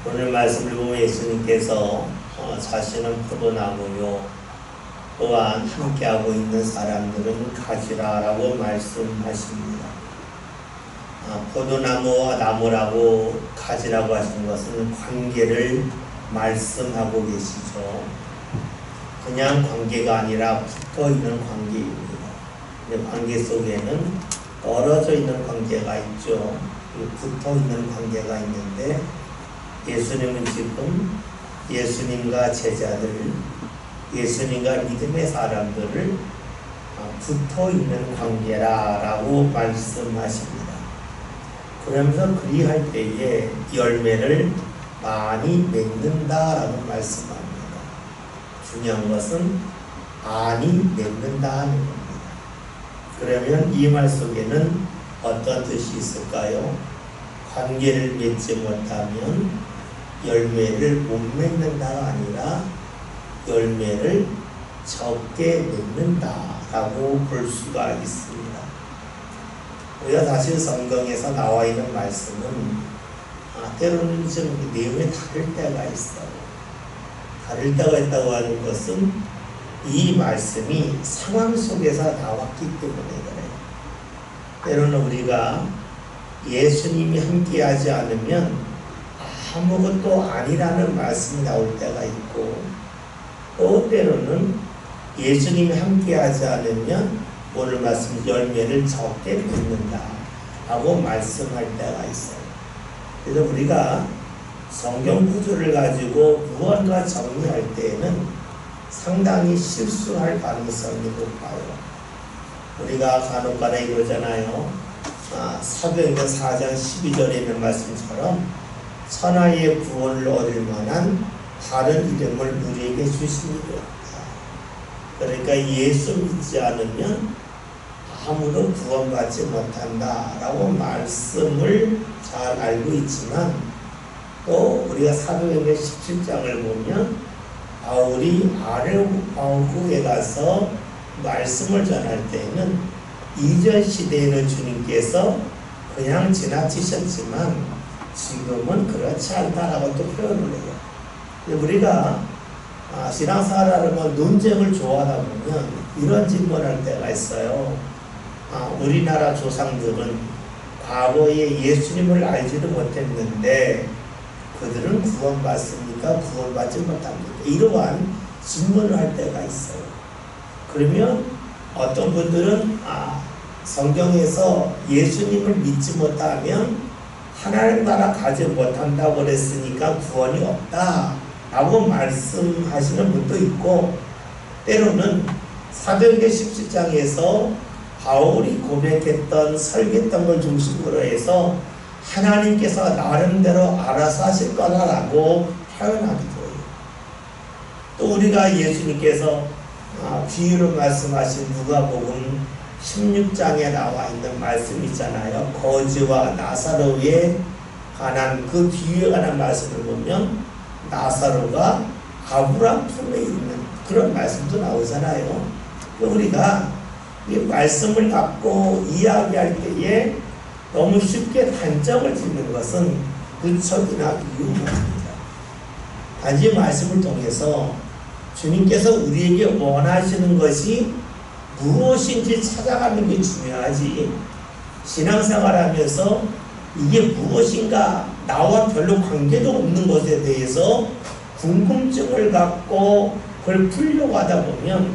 오늘 말씀을 보면 예수님께서 자신은 포도나무요 또한 함께하고 있는 사람들은 가지라라고 말씀하십니다. 포도나무와 나무라고 가지라고 하신 것은 관계를 말씀하고 계시죠. 그냥 관계가 아니라 붙어있는 관계입니다. 관계 속에는 떨어져 있는 관계가 있죠. 붙어있는 관계가 있는데 예수님은 지금 예수님과 제자들, 예수님과 믿음의 사람들을 붙어있는 관계라고 말씀하십니다. 그러면서 그리할 때에 열매를 많이 맺는다라고 말씀합니다. 중요한 것은 많이 맺는다 하는 겁니다. 그러면 이 말 속에는 어떤 뜻이 있을까요? 관계를 맺지 못하면 열매를 못 맺는다가 아니라 열매를 적게 맺는다라고 볼 수가 있습니다. 우리가 사실 성경에서 나와 있는 말씀은 때로는 좀 내용이 다를 때가 있어요. 다를 때가 있다고 하는 것은 이 말씀이 상황 속에서 나왔기 때문에 그래요. 때로는 우리가 예수님이 함께하지 않으면 아무것도 아니라는 말씀이 나올 때가 있고, 또 때로는 예수님이 함께하지 않으면 오늘 말씀 열매를 적게 맺는다 라고 말씀할 때가 있어요. 그래서 우리가 성경 구조를 가지고 무언가 정리할 때에는 상당히 실수할 가능성이 높아요. 우리가 간혹가다 이러잖아요. 사도행전 4장 12절에 있는 말씀처럼 천하의 구원을 얻을 만한 다른 이름을 우리에게 주시니 되었다. 그러니까 예수 믿지 않으면 아무도 구원받지 못한다라고 말씀을 잘 알고 있지만, 또 우리가 사도행전 17장을 보면 바울이 아레오파구에 가서 말씀을 전할 때에는 이전 시대에는 주님께서 그냥 지나치셨지만 지금은 그렇지 않다라고 또 표현을 해요. 우리가 신앙생활을 논쟁을 좋아하다 보면 이런 질문을 할 때가 있어요. 우리나라 조상들은 과거에 예수님을 알지도 못했는데 그들은 구원받습니까? 구원받지 못합니까? 이러한 질문을 할 때가 있어요. 그러면 어떤 분들은 성경에서 예수님을 믿지 못하면 하나님 나라 가지 못한다고 그랬으니까 구원이 없다 라고 말씀하시는 분도 있고, 때로는 사도행전 17장에서 바울이 고백했던 설계했던 걸 중심으로 해서 하나님께서 나름대로 알아서 하실 거라고 표현하기도 해요. 또 우리가 예수님께서 비유로 말씀하신 누가복음 16장에 나와 있는 말씀 있잖아요. 거지와 나사로에 관한 그 비유에 관한 말씀을 보면 나사로가 아브라함 품에 있는 그런 말씀도 나오잖아요. 우리가 이 말씀을 갖고 이야기할 때에 너무 쉽게 단정을 짓는 것은 무척이나 위험합니다. 단지 말씀을 통해서 주님께서 우리에게 원하시는 것이 무엇인지 찾아가는 게 중요하지, 신앙생활하면서 이게 무엇인가 나와 별로 관계도 없는 것에 대해서 궁금증을 갖고 그걸 풀려고 하다 보면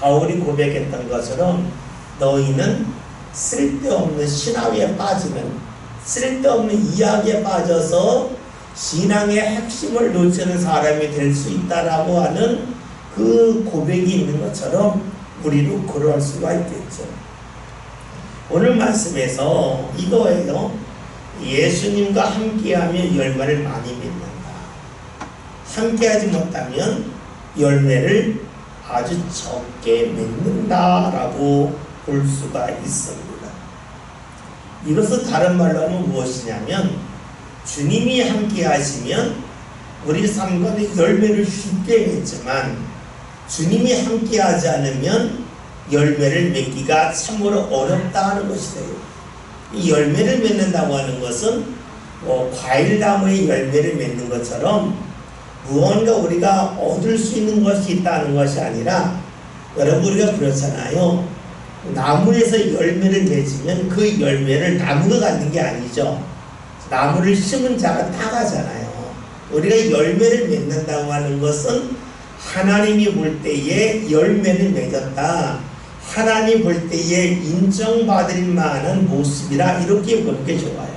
바울이 고백했던 것처럼 너희는 쓸데없는 신화에 빠지는, 쓸데없는 이야기에 빠져서 신앙의 핵심을 놓치는 사람이 될 수 있다라고 하는 그 고백이 있는 것처럼 우리도 그럴 수가 있겠죠. 오늘 말씀에서 이거예요. 예수님과 함께하면 열매를 많이 맺는다. 함께하지 못하면 열매를 아주 적게 맺는다라고 볼 수가 있습니다. 이것은 다른 말로 하면 무엇이냐면, 주님이 함께 하시면 우리 삶 가운데 열매를 쉽게 맺지만 주님이 함께 하지 않으면 열매를 맺기가 참으로 어렵다 하는 것이래요. 이 열매를 맺는다고 하는 것은 뭐 과일나무의 열매를 맺는 것처럼 무언가 우리가 얻을 수 있는 것이 있다는 것이 아니라, 여러분 우리가 그렇잖아요. 나무에서 열매를 맺으면 그 열매를 나무가 갖는 게 아니죠. 나무를 심은 자가 따가잖아요. 우리가 열매를 맺는다고 하는 것은 하나님이 볼 때에 열매를 맺었다, 하나님 볼 때에 인정받을 만한 모습이라, 이렇게 보는 게 좋아요.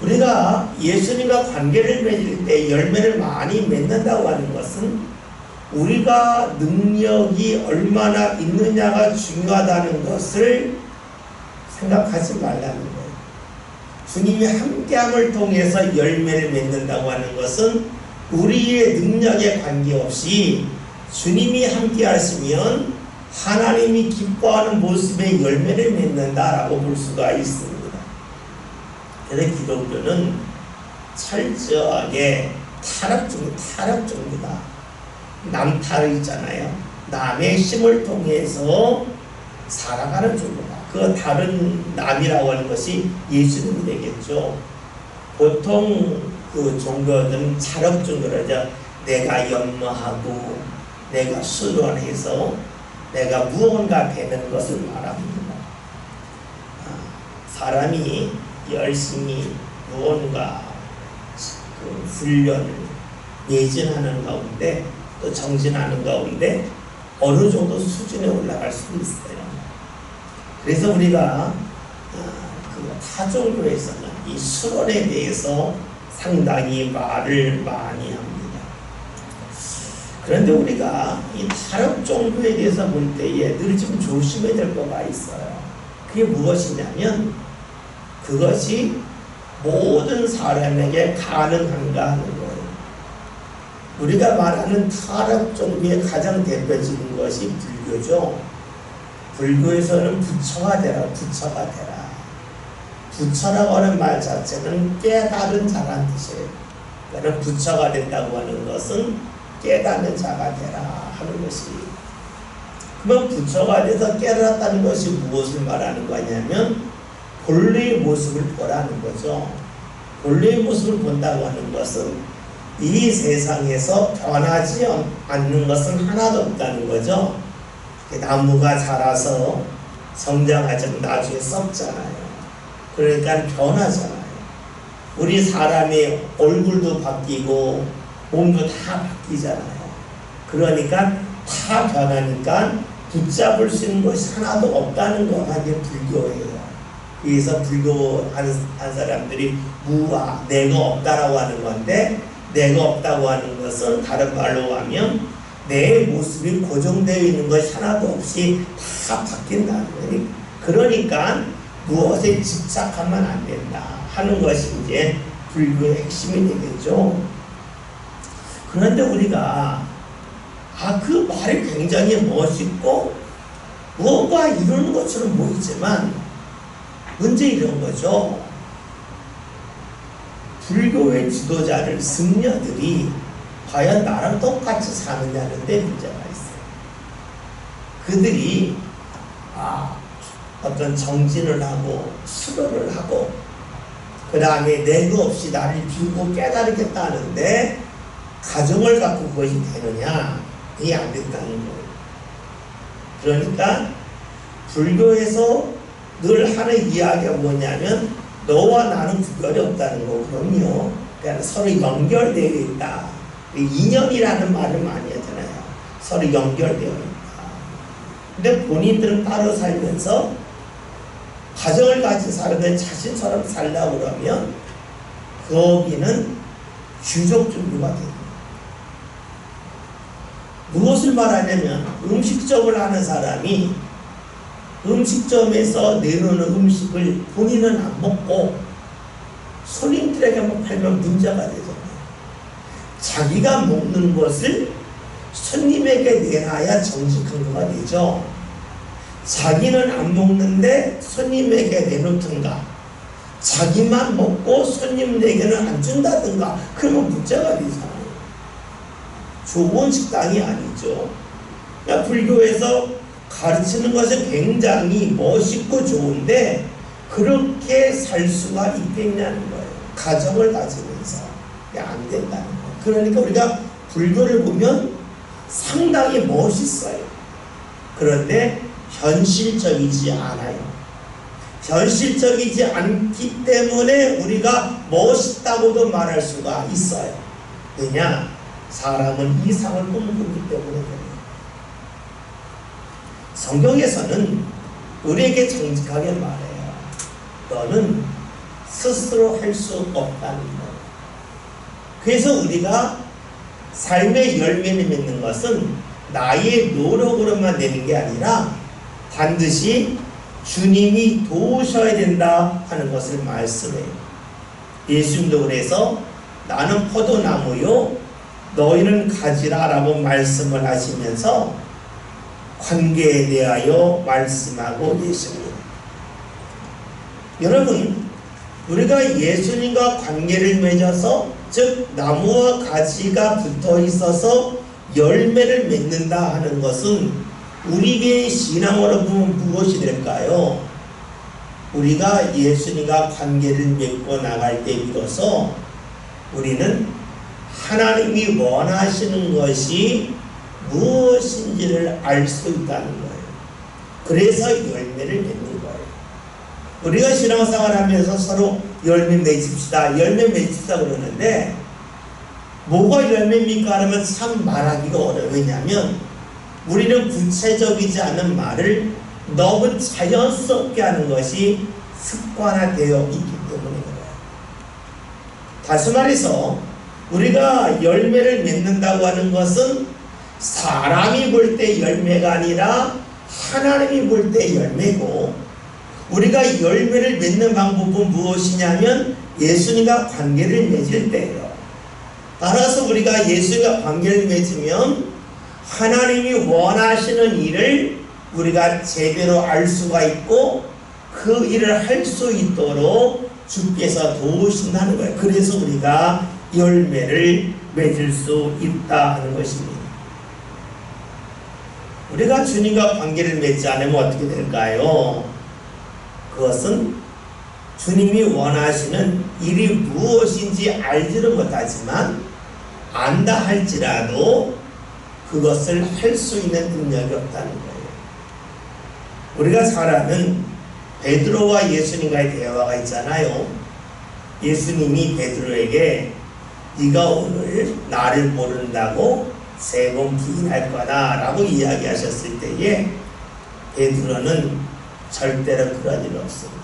우리가 예수님과 관계를 맺을 때 열매를 많이 맺는다고 하는 것은 우리가 능력이 얼마나 있느냐가 중요하다는 것을 생각하지 말라는 거예요. 주님이 함께함을 통해서 열매를 맺는다고 하는 것은 우리의 능력에 관계없이 주님이 함께 하시면 하나님이 기뻐하는 모습의 열매를 맺는다라고 볼 수가 있습니다. 그래서 기독교는 철저하게 타락종교다. 남탈 있잖아요. 남의 힘을 통해서 살아가는 종교다. 그 다른 남이라고 하는 것이 예수님이 되겠죠. 보통 그 종교들은 차력종교라죠. 내가 연마하고 내가 수련해서 내가 무언가 되는 것을 말합니다. 사람이 열심히 무언가 그 훈련을 매진하는 가운데, 또 정진하는 가운데 어느 정도 수준에 올라갈 수도 있어요. 그래서 우리가 그 타종교에서는 이 수련에 대해서 상당히 말을 많이 합니다. 그런데 우리가 이 타락종교에 대해서 볼 때에 늘 좀 조심해야 될 거가 있어요. 그게 무엇이냐면, 그것이 모든 사람에게 가능한가 하는 거예요. 우리가 말하는 타락종교의 가장 대표적인 것이 불교죠. 불교에서는 부처가 되라, 부처가 되라. 부처라고 하는 말 자체는 깨달은 자란 뜻이에요. 그러니까 부처가 된다고 하는 것은 깨닫는 자가 되라 하는 것이. 그러면 부처가 돼서 깨달았다는 것이 무엇을 말하는 거냐면 본래의 모습을 보라는 거죠. 본래의 모습을 본다고 하는 것은 이 세상에서 변하지 않는 것은 하나도 없다는 거죠. 나무가 자라서 성장하자면 나중에 썩잖아요. 그러니까 변하잖아요. 우리 사람의 얼굴도 바뀌고 몸도 다 바뀌잖아요. 그러니까 다 변하니까 붙잡을 수 있는 것이 하나도 없다는 거가 이제 불교예요. 그래서 불교 하는 사람들이 무아, 내가 없다라고 하는 건데, 내가 없다고 하는 것은 다른 말로 하면 내 모습이 고정되어 있는 것이 하나도 없이 다 바뀐다는 거예요. 그러니까 무엇에 집착하면 안 된다 하는 것이 이제 불교의 핵심이 되겠죠. 그런데 우리가 그 말이 굉장히 멋있고 무언가 이루는 것처럼 보이지만 문제 이런 거죠. 불교의 지도자들, 승려들이 과연 나랑 똑같이 사느냐는 데 문제가 있어요. 그들이 어떤 정진을 하고 수련을 하고 그 다음에 내가 없이 나를 비우고 깨달겠다는데 가정을 갖고 그것이 되느냐? 이게 안 된다는 거예요. 그러니까 불교에서 늘 하는 이야기가 뭐냐면 너와 나는 구별이 없다는 거. 그럼요. 그러니까 서로 연결되어 있다. 인연이라는 말을 많이 하잖아요. 서로 연결되어 있다. 근데 본인들은 따로 살면서 가정을 가진 사람들 자신처럼 살려고 그러면 거기는 귀족종교가 됩니다. 무엇을 말하냐면 음식점을 하는 사람이 음식점에서 내놓는 음식을 본인은 안 먹고 손님들에게만 팔면 문제가 되잖아요. 자기가 먹는 것을 손님에게 내놔야 정직한 거가 되죠. 자기는 안 먹는데 손님에게 내놓든가 자기만 먹고 손님에게는 안 준다든가 그러면 문제가 되잖아요. 좋은 식당이 아니죠. 그러니까 불교에서 가르치는 것은 굉장히 멋있고 좋은데 그렇게 살 수가 있겠냐는 거예요. 가정을 가지면서. 안 된다는 거예요. 그러니까 우리가 불교를 보면 상당히 멋있어요. 그런데 현실적이지 않아요. 현실적이지 않기 때문에 우리가 멋있다고도 말할 수가 있어요. 왜냐? 사람은 이상을 꿈꾸기 때문에 그래요. 성경에서는 우리에게 정직하게 말해요. 너는 스스로 할 수 없다는 거예요. 그래서 우리가 삶의 열매를 맺는 것은 나의 노력으로만 내는 게 아니라 반드시 주님이 도우셔야 된다 하는 것을 말씀해요. 예수님도 그래서 나는 포도나무요 너희는 가지라 라고 말씀을 하시면서 관계에 대하여 말씀하고 계십니다. 여러분, 우리가 예수님과 관계를 맺어서 즉 나무와 가지가 붙어 있어서 열매를 맺는다 하는 것은 우리의 신앙으로 보면 무엇이 될까요? 우리가 예수님과 관계를 맺고 나갈 때 비로소 우리는 하나님이 원하시는 것이 무엇인지를 알 수 있다는 거예요. 그래서 열매를 맺는 거예요. 우리가 신앙생활 하면서 서로 열매 맺읍시다, 열매 맺읍시다 그러는데 뭐가 열매입니까? 하면 참 말하기가 어려워요. 왜냐하면 우리는 구체적이지 않은 말을 너무 자연스럽게 하는 것이 습관화되어 있기 때문에 그래요. 다시 말해서 우리가 열매를 맺는다고 하는 것은 사람이 볼 때 열매가 아니라 하나님이 볼 때 열매고, 우리가 열매를 맺는 방법은 무엇이냐면 예수님과 관계를 맺을 때예요. 따라서 우리가 예수님과 관계를 맺으면 하나님이 원하시는 일을 우리가 제대로 알 수가 있고 그 일을 할 수 있도록 주께서 도우신다는 거예요. 그래서 우리가 열매를 맺을 수 있다 하는 것입니다. 우리가 주님과 관계를 맺지 않으면 어떻게 될까요? 그것은 주님이 원하시는 일이 무엇인지 알지를 못하지만 안다 할지라도 그것을 할 수 있는 능력이 없다는 거예요. 우리가 잘 아는 베드로와 예수님과의 대화가 있잖아요. 예수님이 베드로에게 네가 오늘 나를 모른다고 3번 부인할 거다 라고 이야기하셨을 때에 베드로는 절대로 그런 일 없습니다.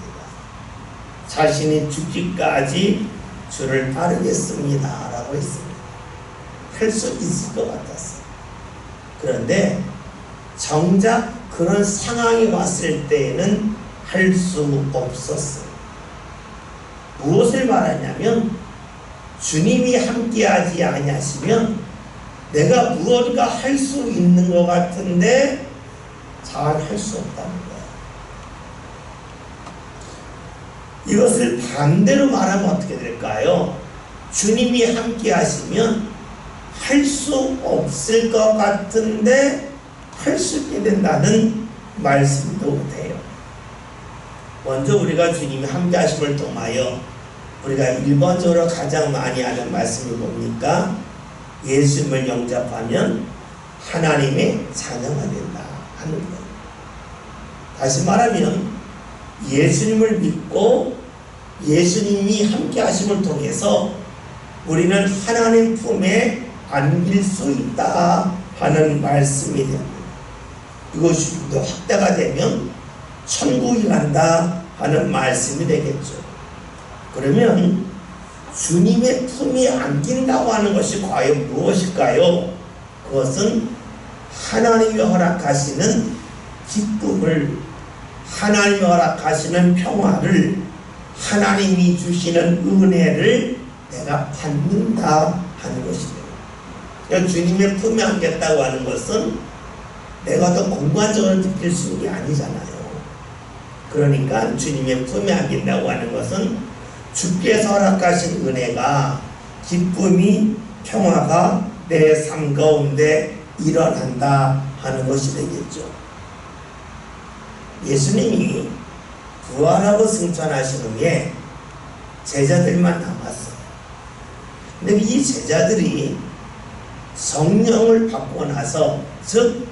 자신이 죽기까지 주를 따르겠습니다 라고 했습니다. 할 수 있을 것 같았어요. 그런데 정작 그런 상황이 왔을 때에는 할 수 없었어요. 무엇을 말하냐면 주님이 함께하지 아니하시면 내가 무언가 할 수 있는 것 같은데 잘 할 수 없다는 거예요. 이것을 반대로 말하면 어떻게 될까요? 주님이 함께하시면 할 수 없을 것 같은데 할 수 있게 된다는 말씀도 돼요. 먼저 우리가 주님이 함께하심을 통하여 우리가 일반적으로 가장 많이 하는 말씀이 뭡니까? 예수님을 영접하면 하나님의 자녀가 된다 하는 거예요. 다시 말하면 예수님을 믿고 예수님이 함께 하심을 통해서 우리는 하나님 품에 안길 수 있다 하는 말씀이 됩니다. 이것이 좀 더 확대가 되면 천국이 간다 하는 말씀이 되겠죠. 그러면 주님의 품에 안긴다고 하는 것이 과연 무엇일까요? 그것은 하나님이 허락하시는 기쁨을, 하나님이 허락하시는 평화를, 하나님이 주시는 은혜를 내가 받는다 하는 것이죠. 그러니까 주님의 품에 안겼다고 하는 것은 내가 더 공간적으로 느낄 수 있는 게 아니잖아요. 그러니까 주님의 품에 안긴다고 하는 것은 주께서 허락하신 은혜가, 기쁨이, 평화가 내 삶 가운데 일어난다 하는 것이 되겠죠. 예수님이 부활하고 승천하신 후에 제자들만 남았어요. 근데 이 제자들이 성령을 받고 나서, 즉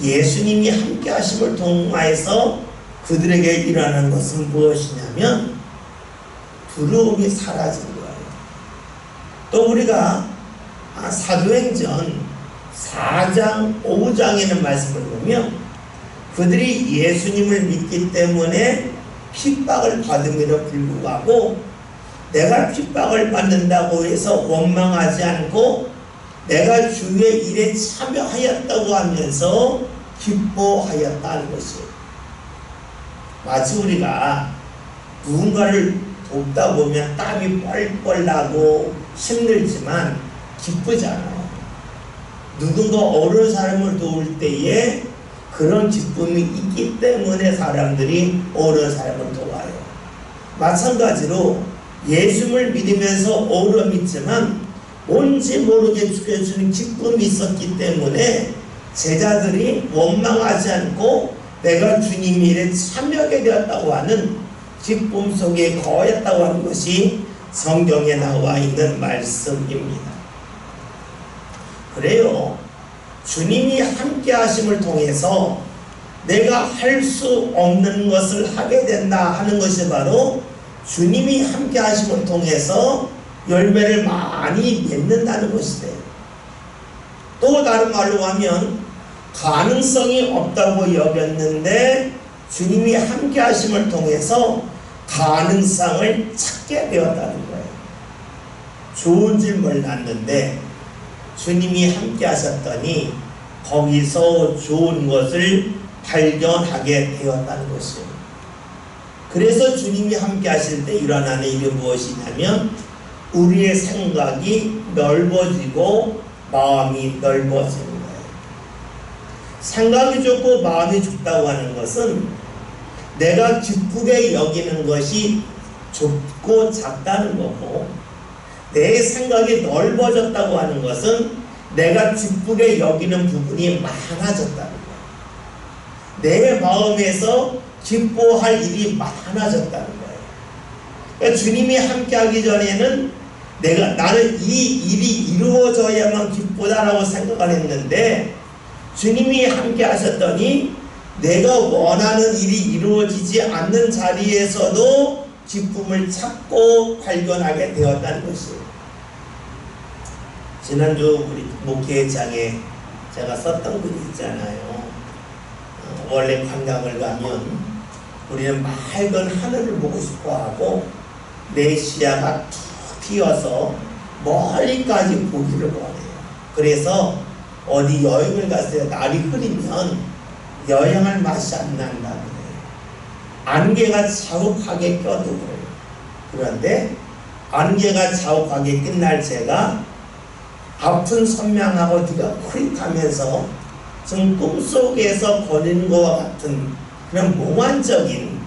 예수님이 함께 하심을 통하여서 그들에게 일어나는 것은 무엇이냐면 두려움이 사라진 거예요. 또 우리가 사도행전 4장 5장에는 말씀을 보면 그들이 예수님을 믿기 때문에 핍박을 받음에도 불구하고 내가 핍박을 받는다고 해서 원망하지 않고 내가 주의 일에 참여하였다고 하면서 기뻐하였다는 것이에요. 마치 우리가 누군가를 돕다 보면 땀이 뻘뻘 나고 힘들지만 기쁘잖아요. 누군가 어려운 사람을 도울 때에 그런 기쁨이 있기 때문에 사람들이 어려운 사람을 도와요. 마찬가지로 예수를 믿으면서 어려움이 있지만 뭔지 모르게 주는 기쁨이 있었기 때문에 제자들이 원망하지 않고 내가 주님 일에 참여하게 되었다고 하는 기쁨 속에 거했다고 하는 것이 성경에 나와 있는 말씀입니다. 그래요. 주님이 함께 하심을 통해서 내가 할 수 없는 것을 하게 된다 하는 것이 바로 주님이 함께 하심을 통해서 열매를 많이 맺는다는 것이래요. 또 다른 말로 하면 가능성이 없다고 여겼는데 주님이 함께 하심을 통해서 가능성을 찾게 되었다는 거예요. 좋은 줄 몰랐는데 주님이 함께 하셨더니 거기서 좋은 것을 발견하게 되었다는 것이에요. 그래서 주님이 함께 하실 때 일어나는 일이 무엇이냐면 우리의 생각이 넓어지고 마음이 넓어지는 거예요. 생각이 좁고 마음이 좁다고 하는 것은 내가 기쁘게 여기는 것이 좁고 작다는 거고, 내 생각이 넓어졌다고 하는 것은 내가 기쁘게 여기는 부분이 많아졌다는 거예요. 내 마음에서 기뻐할 일이 많아졌다는 거예요. 그러니까 주님이 함께하기 전에는 나는 이 일이 이루어져야만 기쁘다라고 생각을 했는데 주님이 함께 하셨더니 내가 원하는 일이 이루어지지 않는 자리에서도 기쁨을 찾고 발견하게 되었다는 것이에요. 지난주 우리 목회장에 제가 썼던 글이 있잖아요. 원래 관광을 가면 우리는 맑은 하늘을 보고 싶어하고 내 시야가 툭 튀어서 멀리까지 보기를 원해요. 그래서 어디 여행을 갔을 때 날이 흐리면 여행할 맛이 안 난다고 그래요. 안개가 자욱하게 껴도 그래요. 그런데 안개가 자욱하게 낀 날 제가 아픈 선명하고 뒤가 흐릿하면서 좀 꿈속에서 거리는 것과 같은 그런 몽환적인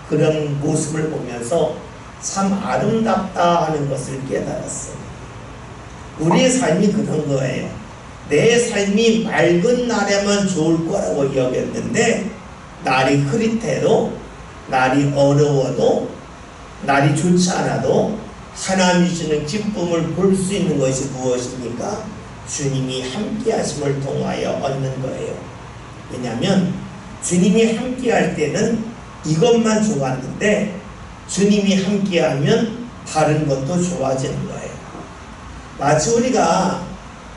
그런 모습을 보면서 참 아름답다 하는 것을 깨달았어요. 우리의 삶이 그런 거예요. 내 삶이 맑은 날에만 좋을 거라고 여겼는데 날이 흐릿해도, 날이 어려워도, 날이 좋지 않아도 하나님이 주시는 기쁨을 볼 수 있는 것이 무엇입니까? 주님이 함께 하심을 통하여 얻는 거예요. 왜냐하면 주님이 함께 할 때는 이것만 좋았는데 주님이 함께 하면 다른 것도 좋아지는 거예요. 마치 우리가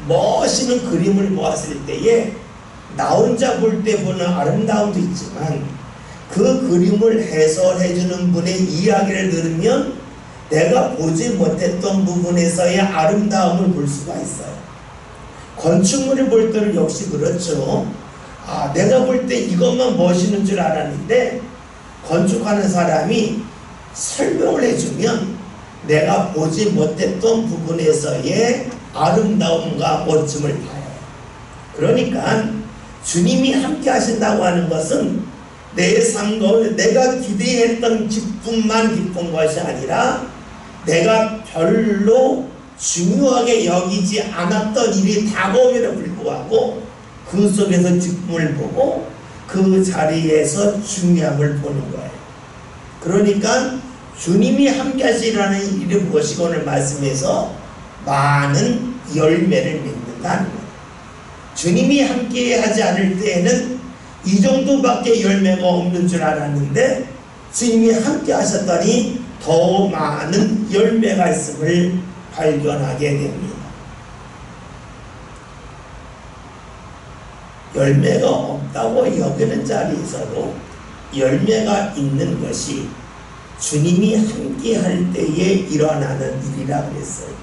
멋있는 그림을 보았을 때에 나 혼자 볼 때 보는 아름다움도 있지만 그 그림을 해설해 주는 분의 이야기를 들으면 내가 보지 못했던 부분에서의 아름다움을 볼 수가 있어요. 건축물을 볼 때는 역시 그렇죠. 내가 볼 때 이것만 멋있는 줄 알았는데 건축하는 사람이 설명을 해주면 내가 보지 못했던 부분에서의 아름다움과 멋짐을 봐요. 그러니까 주님이 함께 하신다고 하는 것은 내 삶 가운데 내가 기대했던 기쁨만 기쁜 것이 아니라 내가 별로 중요하게 여기지 않았던 일이 다가옴에도 불구하고 그 속에서 기쁨을 보고 그 자리에서 중요함을 보는 거예요. 그러니까 주님이 함께 하시라는 일이 무엇이고 오늘 말씀에서 많은 열매를 맺는다는 거예요. 주님이 함께 하지 않을 때에는 이 정도밖에 열매가 없는 줄 알았는데 주님이 함께 하셨더니 더 많은 열매가 있음을 발견하게 됩니다. 열매가 없다고 여기는 자리에서도 열매가 있는 것이 주님이 함께 할 때에 일어나는 일이라 그랬어요.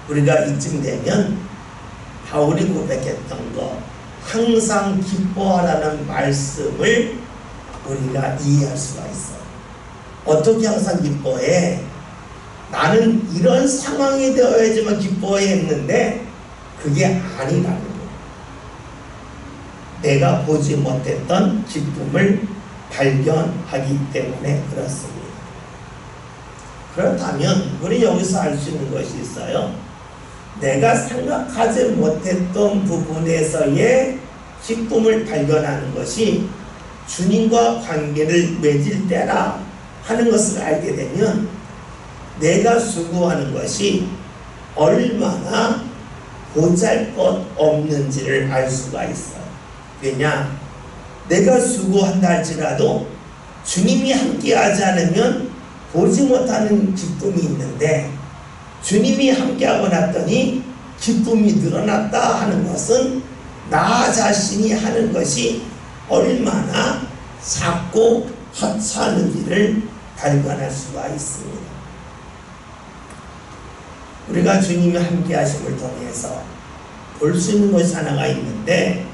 우리가 이쯤 되면 바울이 고백했던 것, 항상 기뻐하라는 말씀을 우리가 이해할 수가 있어요. 어떻게 항상 기뻐해? 나는 이런 상황이 되어야지만 기뻐해 했는데 그게 아니라는 거예요. 내가 보지 못했던 기쁨을 발견하기 때문에 그렇습니다. 그렇다면 우리 여기서 알 수 있는 것이 있어요. 내가 생각하지 못했던 부분에서의 기쁨을 발견하는 것이 주님과 관계를 맺을 때라 하는 것을 알게 되면 내가 수고하는 것이 얼마나 보잘것없는지를 알 수가 있어요. 왜냐? 내가 수고한다 할지라도 주님이 함께하지 않으면 보지 못하는 기쁨이 있는데 주님이 함께하고 났더니 기쁨이 늘어났다 하는 것은 나 자신이 하는 것이 얼마나 작고 하찮은지를 발견할 수가 있습니다. 우리가 주님이 함께하심을 통해서 볼 수 있는 것이 하나가 있는데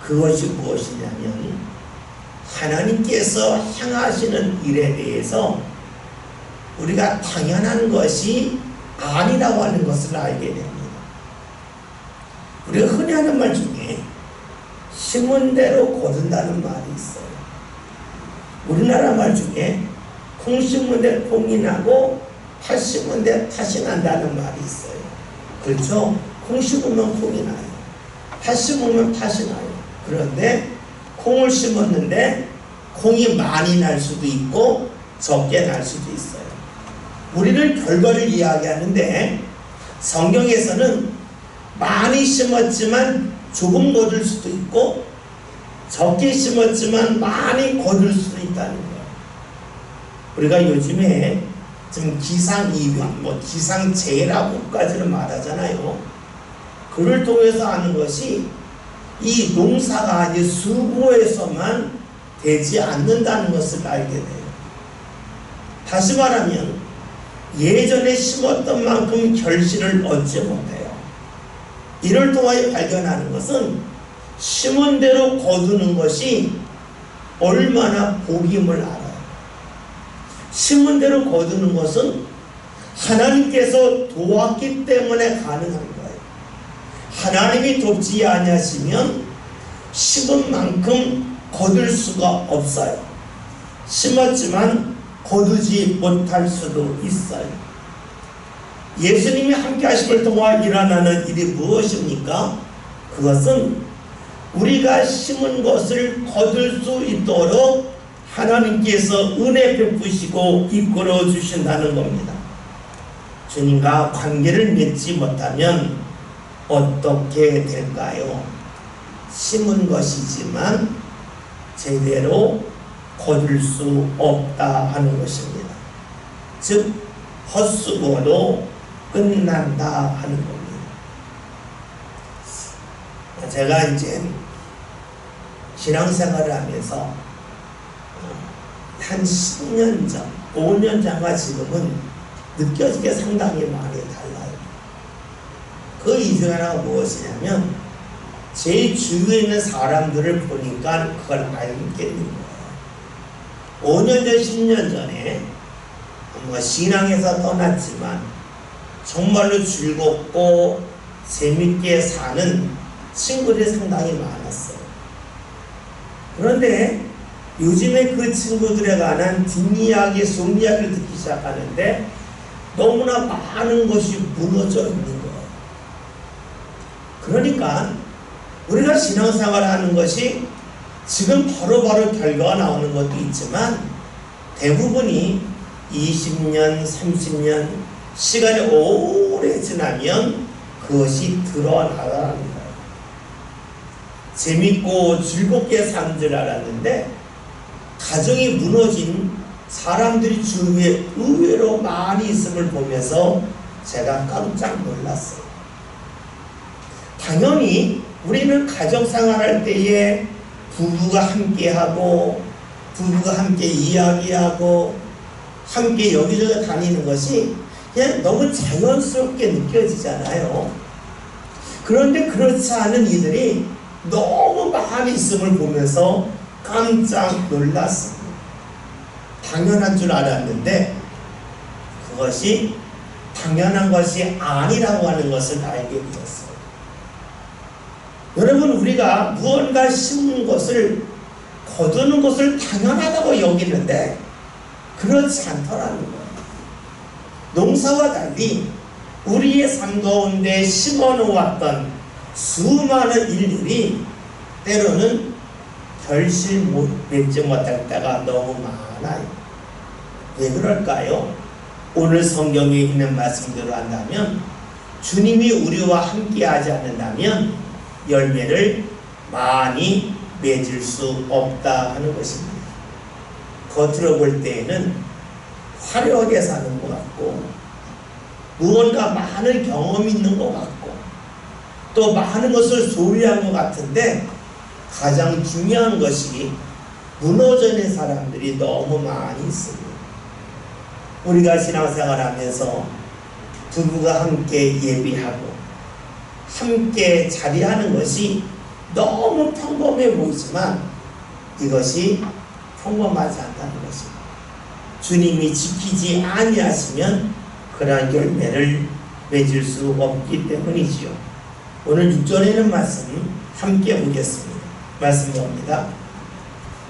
그것이 무엇이냐면 하나님께서 향하시는 일에 대해서 우리가 당연한 것이 아니라고 하는 것을 알게 됩니다. 우리가 흔히 하는 말 중에 심은 대로 거둔다는 말이 있어요. 우리나라 말 중에 콩 심은 데 콩이 나고 팥 심은 데 팥이 난다는 말이 있어요. 그렇죠? 콩 심으면 콩이 나요. 팥 심으면 팥이 나요. 그런데 콩을 심었는데 콩이 많이 날 수도 있고 적게 날 수도 있어요. 우리는 결과를 이야기하는데 성경에서는 많이 심었지만 조금 거둘 수도 있고 적게 심었지만 많이 거둘 수도 있다는 거예요. 우리가 요즘에 좀 기상이변, 기상재해라고까지는 말하잖아요. 그를 통해서 아는 것이 이 농사가 이제 수고해서만 되지 않는다는 것을 알게 돼요. 다시 말하면 예전에 심었던 만큼 결실을 얻지 못해요. 이를 통하여 발견하는 것은 심은 대로 거두는 것이 얼마나 복임을 알아요. 심은 대로 거두는 것은 하나님께서 도왔기 때문에 가능한 거예요. 하나님이 돕지 아니하시면 심은 만큼 거둘 수가 없어요. 심었지만 거두지 못할 수도 있어요. 예수님이 함께 하심을 통해 일어나는 일이 무엇입니까? 그것은 우리가 심은 것을 거둘 수 있도록 하나님께서 은혜 베푸시고 이끌어 주신다는 겁니다. 주님과 관계를 맺지 못하면 어떻게 될까요? 심은 것이지만 제대로 거둘 수 없다 하는 것입니다. 즉 헛수고로 끝난다 하는 겁니다. 제가 이제 신앙생활을 하면서 한 10년 전, 5년 전과 지금은 느껴지게 상당히 많이 달라요. 그 이유 하나가 무엇이냐면 제 주위에 있는 사람들을 보니까 그걸 알게 되는 거예요. 5년 전, 10년 전에 신앙에서 떠났지만 정말로 즐겁고 재밌게 사는 친구들이 상당히 많았어요. 그런데 요즘에 그 친구들에 관한 뒷이야기, 속이야기를 듣기 시작하는데 너무나 많은 것이 무너져 있는 거예요. 그러니까 우리가 신앙생활을 하는 것이 지금 바로바로 결과가 나오는 것도 있지만 대부분이 20년, 30년 시간이 오래 지나면 그것이 드러나더라는 거예요. 재밌고 즐겁게 사는 줄 알았는데 가정이 무너진 사람들이 주위에 의외로 많이 있음을 보면서 제가 깜짝 놀랐어요. 당연히 우리는 가정생활할 때에 부부가 함께하고 부부가 함께 이야기하고 함께 여기저기 다니는 것이 그냥 너무 자연스럽게 느껴지잖아요. 그런데 그렇지 않은 이들이 너무 많이 있음을 보면서 깜짝 놀랐습니다. 당연한 줄 알았는데 그것이 당연한 것이 아니라고 하는 것을 알게 되었어요. 여러분, 우리가 무언가 심은 것을 거두는 것을 당연하다고 여기는데 그렇지 않더라는 거예요. 농사와 달리 우리의 삶 가운데 심어놓았던 수많은 일들이 때로는 결실 맺지 못할 때가 너무 많아요. 왜 그럴까요? 오늘 성경에 있는 말씀대로 한다면 주님이 우리와 함께 하지 않는다면 열매를 많이 맺을 수 없다 하는 것입니다. 겉으로 볼 때에는 화려하게 사는 것 같고 무언가 많은 경험이 있는 것 같고 또 많은 것을 소유한 것 같은데 가장 중요한 것이 무너져 있는 사람들이 너무 많이 있습니다. 우리가 신앙생활하면서 부부가 함께 예배하고 함께 자리하는 것이 너무 평범해 보이지만 이것이 평범하지 않다는 것입니다. 주님이 지키지 아니하시면 그러한 열매를 맺을 수 없기 때문이지요. 오늘 6절에는 말씀 함께 보겠습니다. 말씀 봅니다.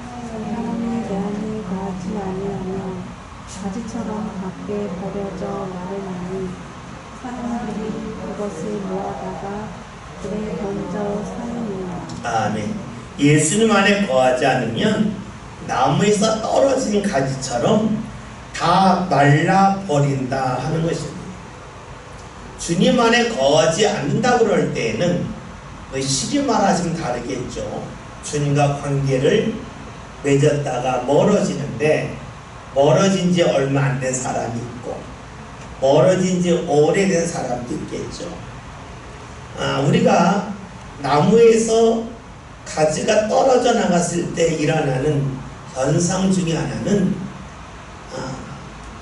사람의 대안을 다하지 아니하며 가지처럼 밖에 버려져 마르나니 사람들이 그것을 모아다가 불에 던져 사느니라. 아멘. 예수님 안에 거하지 않으면 나무에서 떨어진 가지처럼 다 말라버린다 하는 것입니다. 주님 안에 거하지 않는다 그럴 때에는 시리 말하시면 다르겠죠. 주님과 관계를 맺었다가 멀어지는데 멀어진 지 얼마 안 된 사람이 있고 멀어진 지 오래된 사람도 있겠죠. 우리가 나무에서 가지가 떨어져 나갔을 때 일어나는 현상 중에 하나는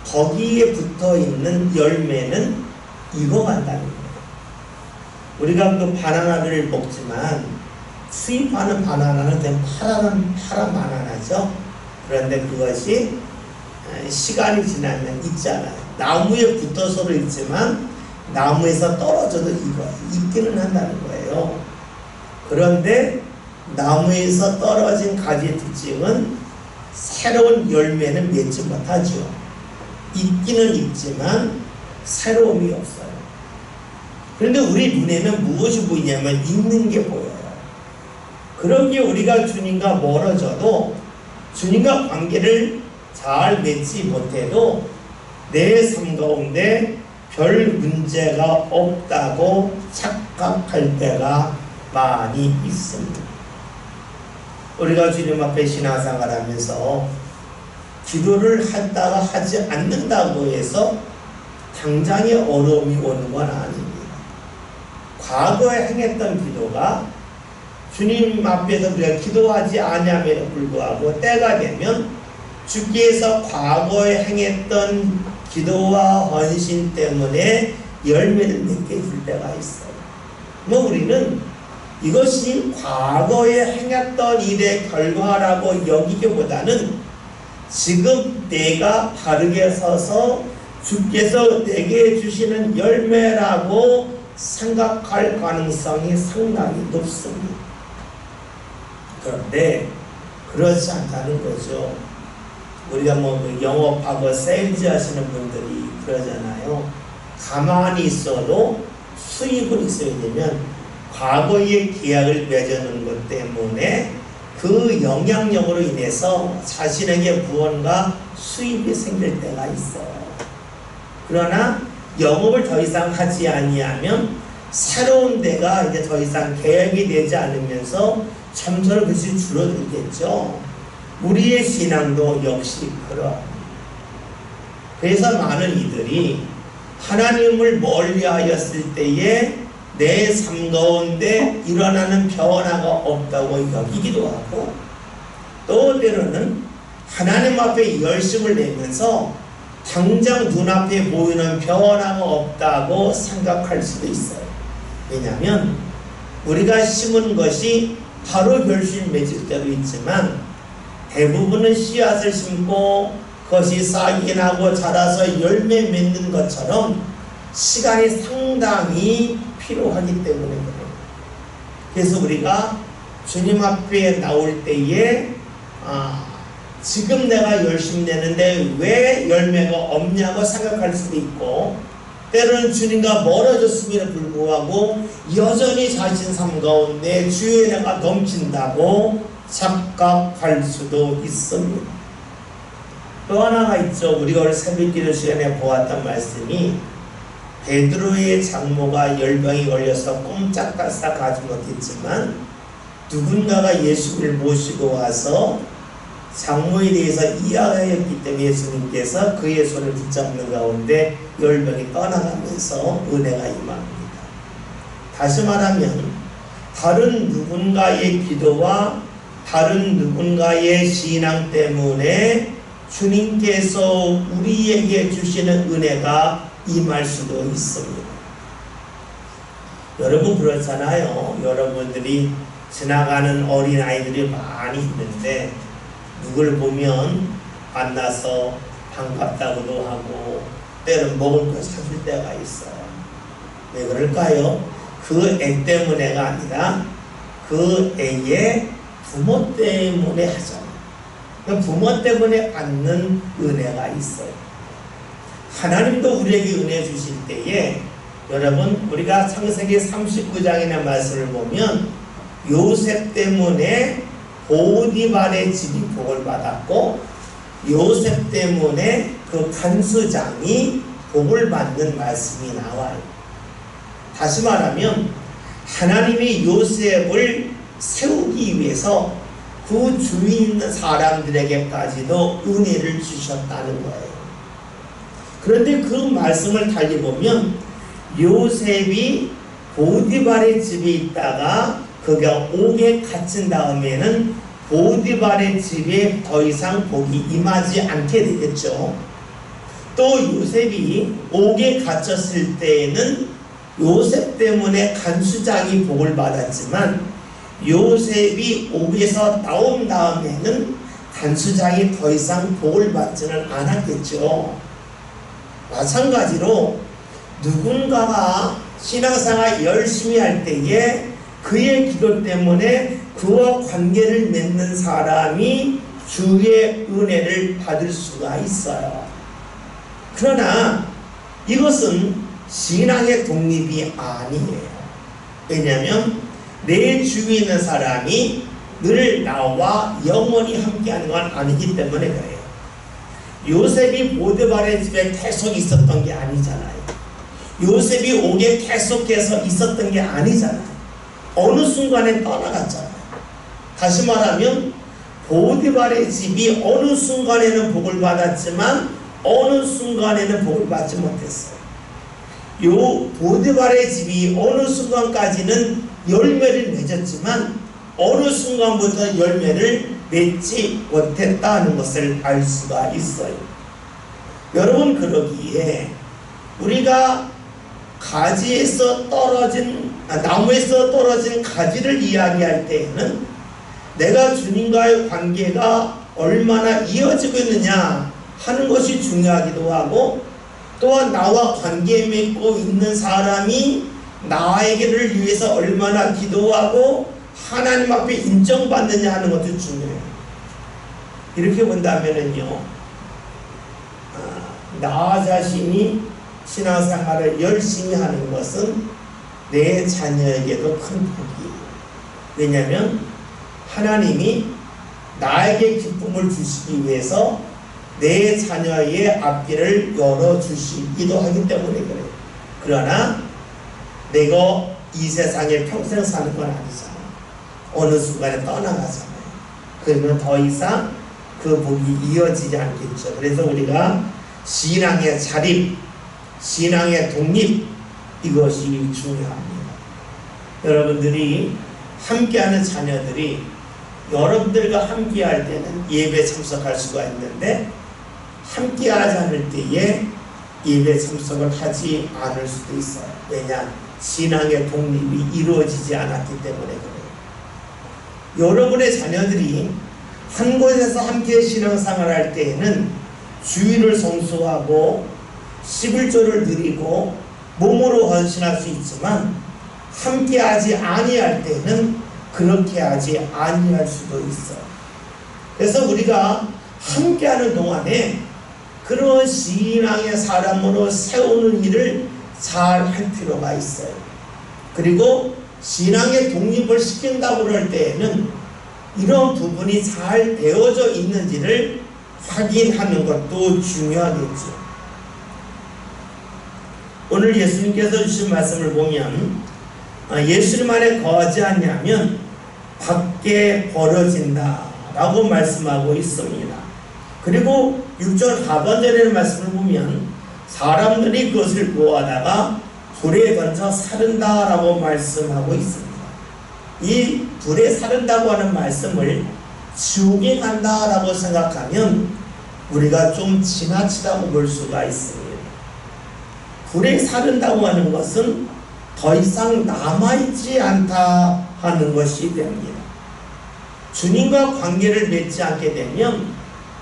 거기에 붙어있는 열매는 익어간다는 거예요. 우리가 그 바나나를 먹지만 수입하는 바나나는 되게 파란 바나나죠. 그런데 그것이 시간이 지나면 익잖아요. 나무에 붙어서도 익지만 나무에서 떨어져도 익기는 한다는 거예요. 그런데 나무에서 떨어진 가지의 특징은 새로운 열매는 맺지 못하죠. 익기는 익지만 새로움이 없어요. 그런데 우리 눈에는 무엇이 보이냐면 익는 게 보여요. 그러기에 우리가 주님과 멀어져도 주님과 관계를 잘 맺지 못해도 내 삶 가운데 별 문제가 없다고 착각할 때가 많이 있습니다. 우리가 주님 앞에 신앙생활 하면서 기도를 했다가 하지 않는다고 해서 당장의 어려움이 오는 건 아닙니다. 과거에 행했던 기도가 주님 앞에서 우리가 기도하지 않으면에도 불구하고 때가 되면 주께서 과거에 행했던 기도와 헌신 때문에 열매를 맺게 줄 때가 있어요. 우리는 이것이 과거에 행했던 일의 결과라고 여기기보다는 지금 내가 바르게 서서 주께서 내게 주시는 열매라고 생각할 가능성이 상당히 높습니다. 그런데 그렇지 않다는 거죠. 우리가 영업하고 세일즈 하시는 분들이 그러잖아요. 가만히 있어도 수익은 있어야 되면 과거의 계약을 맺어놓은 것 때문에 그 영향력으로 인해서 자신에게 무언가 수입이 생길 때가 있어요. 그러나 영업을 더 이상 하지 아니하면 새로운 데가 이제 더 이상 계약이 되지 않으면서 점점 그것이 줄어들겠죠. 우리의 신앙도 역시 그러. 그래서 많은 이들이 하나님을 멀리하였을 때에 내 삶 가운데 일어나는 변화가 없다고 여기기도 하고, 또 때로는 하나님 앞에 열심을 내면서 당장 눈앞에 보이는 변화가 없다고 생각할 수도 있어요. 왜냐하면 우리가 심은 것이 바로 결실 맺을 때도 있지만, 대부분은 씨앗을 심고 그것이 싹이 나고 자라서 열매 맺는 것처럼 시간이 상당히 필요하기 때문에 그래요. 그래서 우리가 주님 앞에 나올 때에 지금 내가 열심히 내는데 왜 열매가 없냐고 생각할 수도 있고, 때로는 주님과 멀어졌음에도 불구하고 여전히 자신 삶 가운데 주의 은혜가 넘친다고 착각할 수도 있습니다. 또 하나가 있죠. 우리가 오늘 새벽기도 시간에 보았던 말씀이, 베드로의 장모가 열병이 걸려서 꼼짝달싹 하지 못했지만 누군가가 예수를 모시고 와서 장모에 대해서 이야기했기 때문에 예수님께서 그의 손을 붙잡는 가운데 열병이 떠나가면서 은혜가 임합니다. 다시 말하면 다른 누군가의 기도와 다른 누군가의 신앙 때문에 주님께서 우리에게 주시는 은혜가 임할 수도 있습니다. 여러분 그렇잖아요. 여러분들이 지나가는 어린아이들이 많이 있는데 누굴 보면 만나서 반갑다고도 하고 때는 먹을 거 사줄 때가 있어요. 왜 그럴까요? 그 애 때문에가 아니라 그 애의 부모 때문에 하잖아요. 그 부모 때문에 받는 은혜가 있어요. 하나님도 우리에게 은혜 주실 때에 여러분 우리가 창세기 39장의 말씀을 보면 요셉 때문에 보디발의 집이 복을 받았고 요셉 때문에 그 간수장이 복을 받는 말씀이 나와요. 다시 말하면 하나님이 요셉을 세우기 위해서 그 주위에 있는 사람들에게까지도 은혜를 주셨다는 거예요. 그런데 그 말씀을 달리 보면 요셉이 보디발의 집에 있다가 그가 옥에 갇힌 다음에는 보디발의 집에 더 이상 복이 임하지 않게 되겠죠. 또 요셉이 옥에 갇혔을 때에는 요셉 때문에 간수장이 복을 받았지만 요셉이 옥에서 나온 다음에는 간수장이 더 이상 복을 받지는 않았겠죠. 마찬가지로 누군가가 신앙생활 열심히 할 때에 그의 기도 때문에 그와 관계를 맺는 사람이 주의 은혜를 받을 수가 있어요. 그러나 이것은 신앙의 독립이 아니에요. 왜냐하면 내 주위에 있는 사람이 늘 나와 영원히 함께하는 건 아니기 때문에 그래요. 요셉이 보디발의 집에 계속 있었던 게 아니잖아요. 요셉이 옥에 계속해서 있었던 게 아니잖아요. 어느 순간에 떠나갔잖아요. 다시 말하면 보디발의 집이 어느 순간에는 복을 받았지만 어느 순간에는 복을 받지 못했어요. 요 보디발의 집이 어느 순간까지는 열매를 맺었지만 어느 순간부터 열매를 맺지 못했다는 것을 알 수가 있어요. 여러분 그러기에 우리가 나무에서 떨어진 가지를 이야기할 때에는 내가 주님과의 관계가 얼마나 이어지고 있느냐 하는 것이 중요하기도 하고, 또한 나와 관계 맺고 있는 사람이 나에게를 위해서 얼마나 기도하고 하나님 앞에 인정받느냐 하는 것도 중요해요. 이렇게 본다면은요, 나 자신이 신앙생활을 열심히 하는 것은 내 자녀에게도 큰 복이에요. 왜냐하면 하나님이 나에게 기쁨을 주시기 위해서 내 자녀의 앞길을 열어주시기도 하기 때문에 그래요. 그러나 내가 이 세상에 평생 사는 건 아니잖아요. 어느 순간에 떠나가잖아요. 그러면 더 이상 그 복이 이어지지 않겠죠. 그래서 우리가 신앙의 자립, 신앙의 독립, 이것이 중요합니다. 여러분들이 함께하는 자녀들이 여러분들과 함께할 때는 예배 참석할 수가 있는데 함께하지 않을 때에 예배 참석을 하지 않을 수도 있어요. 왜냐? 신앙의 독립이 이루어지지 않았기 때문에 그래요. 여러분의 자녀들이 한 곳에서 함께 신앙생활을 할 때에는 주일을 성수하고 11조를 드리고 몸으로 헌신할 수 있지만 함께하지 아니할 때는 그렇게 하지 아니할 수도 있어요. 그래서 우리가 함께하는 동안에 그런 신앙의 사람으로 세우는 일을 잘 할 필요가 있어요. 그리고 신앙의 독립을 시킨다고 그럴 때에는 이런 부분이 잘 되어져 있는지를 확인하는 것도 중요하겠죠. 오늘 예수님께서 주신 말씀을 보면 예수님 안에 거하지 않냐면 밖에 버려진다 라고 말씀하고 있습니다. 그리고 6절 하반절의 말씀을 보면 사람들이 그것을 구하다가 불에 던져 사른다 라고 말씀하고 있습니다. 이 불에 사른다고 하는 말씀을 지옥에 간다 라고 생각하면 우리가 좀 지나치다고 볼 수가 있습니다. 불에 사른다고 하는 것은 더 이상 남아있지 않다 하는 것이 됩니다. 주님과 관계를 맺지 않게 되면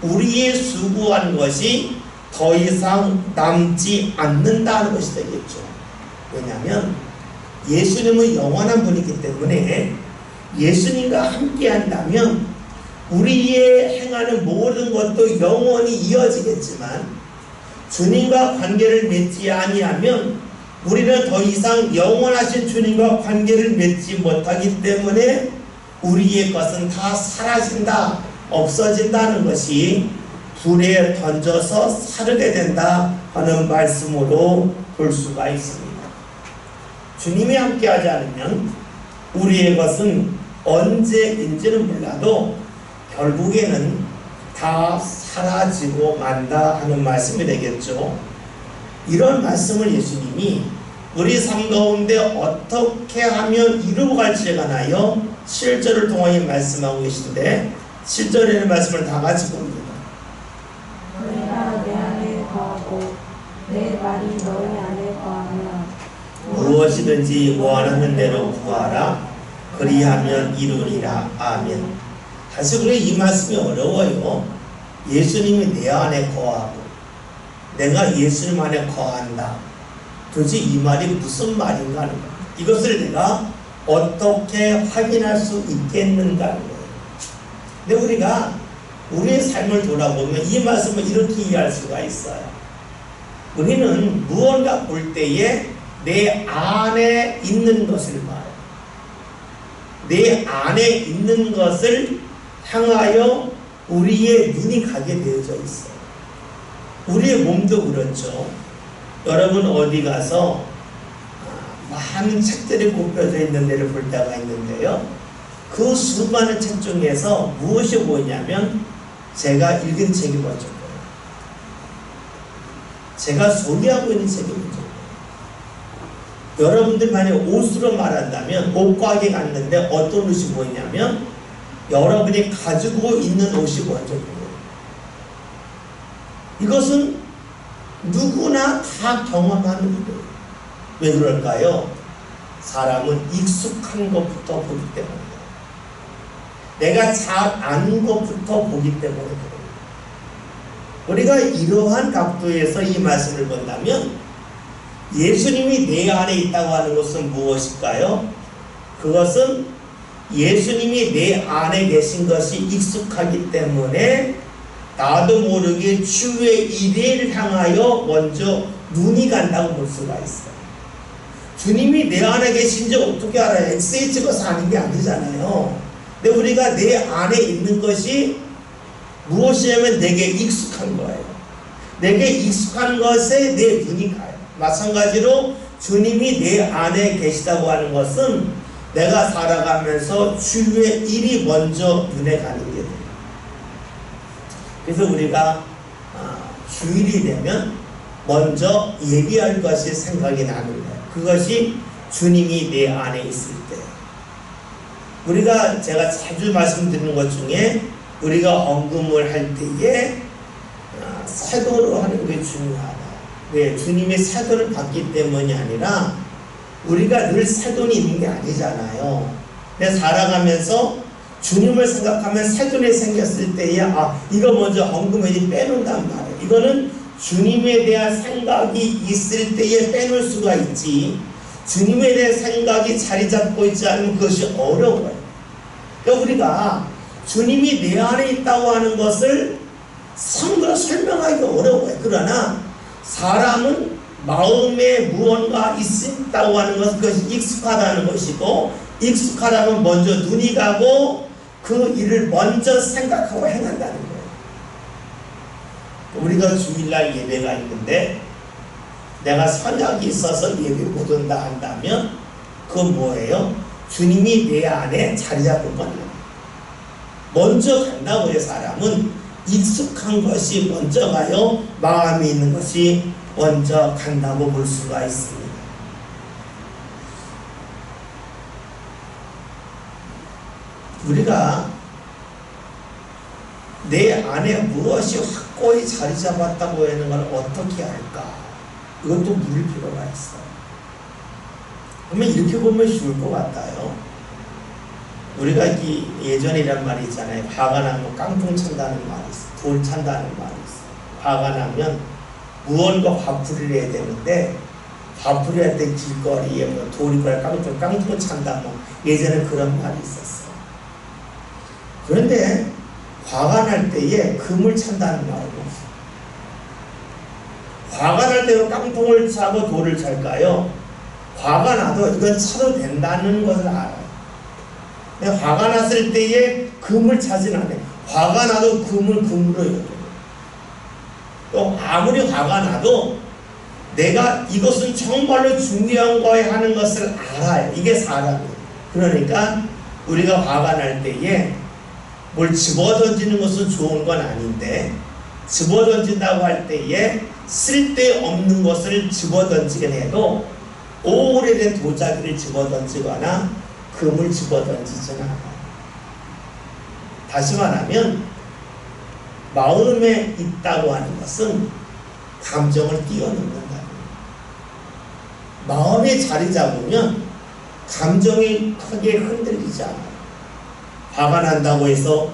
우리의 수고한 것이 더 이상 남지 않는다는 것이 되겠죠. 왜냐하면 예수님은 영원한 분이기 때문에 예수님과 함께 한다면 우리의 행하는 모든 것도 영원히 이어지겠지만 주님과 관계를 맺지 아니하면 우리는 더 이상 영원하신 주님과 관계를 맺지 못하기 때문에 우리의 것은 다 사라진다, 없어진다는 것이 불에 던져서 사르게 된다 하는 말씀으로 볼 수가 있습니다. 주님이 함께하지 않으면 우리의 것은 언제인지는 몰라도 결국에는 다 사라지고 만다 하는 말씀이 되겠죠. 이런 말씀을 예수님이 우리 삶 가운데 어떻게 하면 이루고 갈지에 관하여 7절을 통하여 말씀하고 계시는데 7절에는 말씀을 다 같이 봅니다. 내가 내 안에 거하고 내 말이 너희 안에 거하면 무엇이든지 원하는 대로 구하라 그리하면 이루리라. 아멘. 사실 우리 이 말씀이 어려워요. 예수님이 내 안에 거하고 내가 예수님 안에 거한다. 도대체 이 말이 무슨 말인가 하는 거예요. 이것을 내가 어떻게 확인할 수 있겠는가 하는 거예요. 근데 우리가 우리의 삶을 돌아보면 이 말씀을 이렇게 이해할 수가 있어요. 우리는 무언가 볼 때에 내 안에 있는 것을 봐요. 내 안에 있는 것을 향하여 우리의 눈이 가게 되어져 있어요. 우리의 몸도 그렇죠. 여러분 어디 가서 많은 책들이 꼽혀져 있는 데를 볼 때가 있는데요. 그 수많은 책 중에서 무엇이 뭐냐면 제가 읽은 책이 먼저 거예요. 제가 소개하고 있는 책이 먼저 거예요. 여러분들 만약 옷으로 말한다면 옷가게 갔는데 어떤 옷이 보이냐면 여러분이 가지고 있는 옷이 먼저 보여요. 이것은 누구나 다 경험하는 일이에요. 왜 그럴까요? 사람은 익숙한 것부터 보기 때문이에요. 내가 잘 아는 것부터 보기 때문에 그래요. 우리가 이러한 각도에서 이 말씀을 본다면 예수님이 내 안에 있다고 하는 것은 무엇일까요? 그것은 예수님이 내 안에 계신 것이 익숙하기 때문에 나도 모르게 주의 일을 향하여 먼저 눈이 간다고 볼 수가 있어요. 주님이 내 안에 계신지 어떻게 알아요? 엑스에 찍어서 아는 게 아니잖아요. 근데 우리가 내 안에 있는 것이 무엇이냐면 내게 익숙한 거예요. 내게 익숙한 것에 내 눈이 가요. 마찬가지로 주님이 내 안에 계시다고 하는 것은 내가 살아가면서 주의 일이 먼저 눈에 가는 게 돼요. 그래서 우리가 주일이 되면 먼저 예비할 것이 생각이 나는 거예요. 그것이 주님이 내 안에 있을 때. 제가 자주 말씀드리는 것 중에 우리가 헌금을 할 때에 세도로 하는 게 중요하다. 왜? 주님의 세도를 받기 때문이 아니라 우리가 늘 세돈이 있는 게 아니잖아요. 근데 살아가면서 주님을 생각하면 세돈이 생겼을 때에 이거 먼저 헌금을 빼놓는단 말이에요. 이거는 주님에 대한 생각이 있을 때에 빼놓을 수가 있지, 주님에 대한 생각이 자리 잡고 있지 않으면 그것이 어려워요. 그러니까 우리가 주님이 내 안에 있다고 하는 것을 성으로 설명하기 어려워요. 그러나 사람은 마음에 무언가 있다고 하는 것은 그것이 익숙하다는 것이고, 익숙하다면 먼저 눈이 가고 그 일을 먼저 생각하고 행한다는 거예요. 우리가 주일날 예배가 있는데 내가 선약이 있어서 예배 못 온다 한다면 그건 뭐예요? 주님이 내 안에 자리 잡은 건 아니에요. 먼저 간다고요. 사람은 익숙한 것이 먼저 가요, 마음이 있는 것이 먼저 간다고 볼 수가 있습니다. 우리가 내 안에 무엇이 확고히 자리 잡았다고 하는 걸 어떻게 알까? 이것도 물을 필요가 있어요. 그러면 이렇게 보면 쉬울 것 같아요. 우리가 예전이란 말이 있잖아요. 화가 나면 깡통 찬다는 말이 있어요. 돌 찬다는 말이 있어요. 화가 나면 무언가 화풀이를 해야 되는데, 화풀이 할 때 길거리에 돌이거나 깡통 찬다, 예전에 그런 말이 있었어요. 그런데 화가 날 때에 금을 찬다는 말은 없어요. 화가 날 때는 깡통을 차고 돌을 찰까요? 화가 나도 이건 차도 된다는 것을 알아요. 근데 화가 났을 때에 금을 차진 않아요. 화가 나도 금을 금으로 여겨요. 또 아무리 화가 나도 내가 이것은 정말로 중요한 거에 하는 것을 알아요. 이게 사람이에요. 그러니까 우리가 화가 날 때에 뭘 집어던지는 것은 좋은 건 아닌데, 집어던진다고 할 때에 쓸데없는 것을 집어던지긴 해도 오래된 도자기를 집어던지거나 금을 집어던지진 않아요. 다시 말하면 마음에 있다고 하는 것은 감정을 뛰어넘는다. 마음에 자리 잡으면 감정이 크게 흔들리지 않아요. 화가 난다고 해서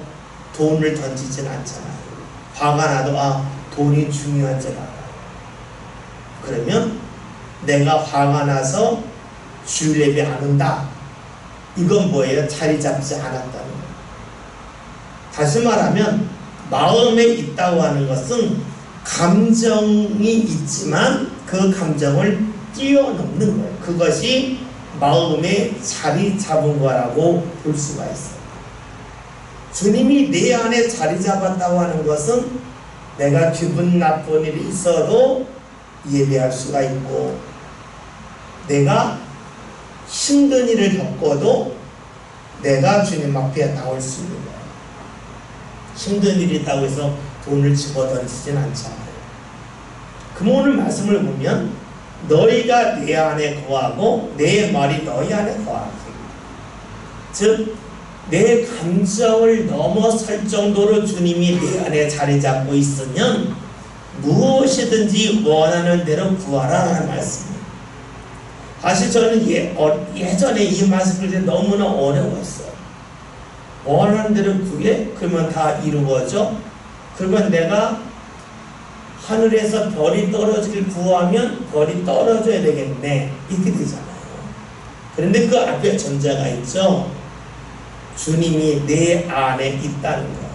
돈을 던지진 않잖아요. 화가 나도 돈이 중요한 줄 알아요. 그러면 내가 화가 나서 주일 예배 안 온다, 이건 뭐예요? 자리 잡지 않았다는 거예요. 다시 말하면 마음에 있다고 하는 것은 감정이 있지만 그 감정을 뛰어넘는 거예요. 그것이 마음에 자리 잡은 거라고 볼 수가 있어요. 주님이 내 안에 자리 잡았다고 하는 것은 내가 기분 나쁜 일이 있어도 예배할 수가 있고, 내가 힘든 일을 겪어도 내가 주님 앞에 나올 수 있는 거예요. 힘든 일이 있다고 해서 돈을 집어던지진 않잖아요. 그럼 오늘 말씀을 보면 너희가 내 안에 거하고 내 말이 너희 안에 거하기, 즉 내 감정을 넘어설 정도로 주님이 내 안에 자리 잡고 있으면 무엇이든지 원하는 대로 구하라는 말씀입니다. 사실 저는 예전에 이 말씀을 때 너무나 어려웠어요. 원하는 대로 구해? 그러면 다 이루어져? 그러면 내가 하늘에서 별이 떨어지길 구하면 별이 떨어져야 되겠네, 이렇게 되잖아요. 그런데 그 앞에 전제가 있죠. 주님이 내 안에 있다는 거예요.